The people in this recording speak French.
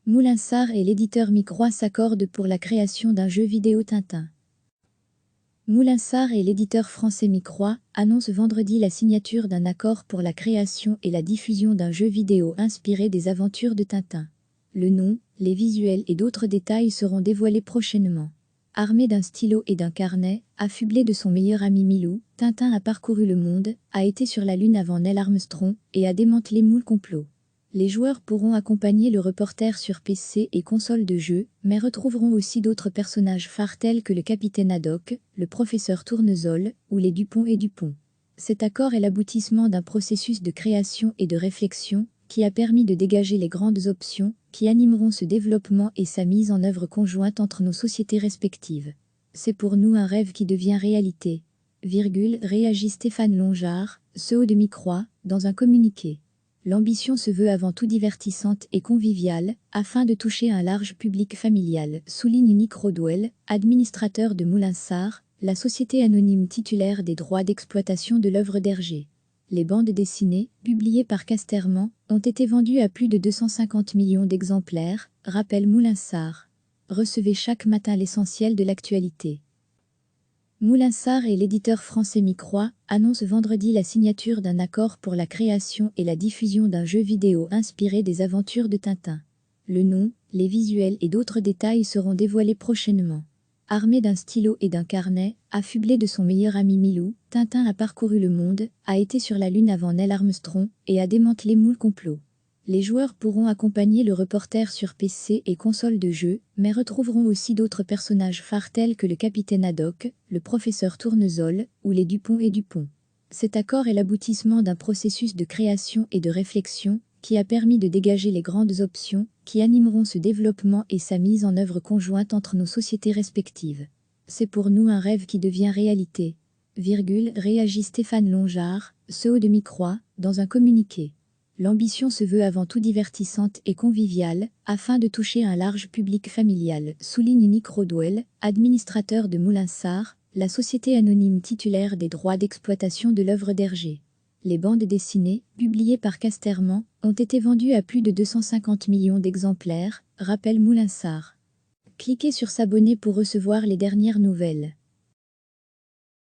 Moulinsart et l'éditeur Microix s'accordent pour la création d'un jeu vidéo Tintin. Moulinsart et l'éditeur français Microix annoncent vendredi la signature d'un accord pour la création et la diffusion d'un jeu vidéo inspiré des aventures de Tintin. Le nom, les visuels et d'autres détails seront dévoilés prochainement. Armé d'un stylo et d'un carnet, affublé de son meilleur ami Milou, Tintin a parcouru le monde, a été sur la Lune avant Neil Armstrong et a démantelé moult complots. Les joueurs pourront accompagner le reporter sur PC et console de jeu, mais retrouveront aussi d'autres personnages phares tels que le capitaine Haddock, le professeur Tournesol ou les Dupont et Dupont. Cet accord est l'aboutissement d'un processus de création et de réflexion qui a permis de dégager les grandes options qui animeront ce développement et sa mise en œuvre conjointe entre nos sociétés respectives. C'est pour nous un rêve qui devient réalité, réagit Stéphane Longard, CEO de Microix, dans un communiqué. L'ambition se veut avant tout divertissante et conviviale, afin de toucher un large public familial, souligne Nick Rodwell, administrateur de Moulinsart, la société anonyme titulaire des droits d'exploitation de l'œuvre d'Hergé. Les bandes dessinées, publiées par Casterman, ont été vendues à plus de 250 millions d'exemplaires, rappelle Moulinsart. Recevez chaque matin l'essentiel de l'actualité. Moulinsart et l'éditeur français Microix annoncent vendredi la signature d'un accord pour la création et la diffusion d'un jeu vidéo inspiré des aventures de Tintin. Le nom, les visuels et d'autres détails seront dévoilés prochainement. Armé d'un stylo et d'un carnet, affublé de son meilleur ami Milou, Tintin a parcouru le monde, a été sur la Lune avant Neil Armstrong et a démantelé moult complots. Les joueurs pourront accompagner le reporter sur PC et console de jeu, mais retrouveront aussi d'autres personnages phares tels que le capitaine Haddock, le professeur Tournesol ou les Dupont et Dupont. Cet accord est l'aboutissement d'un processus de création et de réflexion qui a permis de dégager les grandes options qui animeront ce développement et sa mise en œuvre conjointe entre nos sociétés respectives. C'est pour nous un rêve qui devient réalité, réagit Stéphane Longard, CEO de Microix, dans un communiqué. L'ambition se veut avant tout divertissante et conviviale, afin de toucher un large public familial, souligne Nick Rodwell, administrateur de Moulinsart, la société anonyme titulaire des droits d'exploitation de l'œuvre d'Hergé. Les bandes dessinées, publiées par Casterman, ont été vendues à plus de 250 millions d'exemplaires, rappelle Moulinsart. Cliquez sur s'abonner pour recevoir les dernières nouvelles.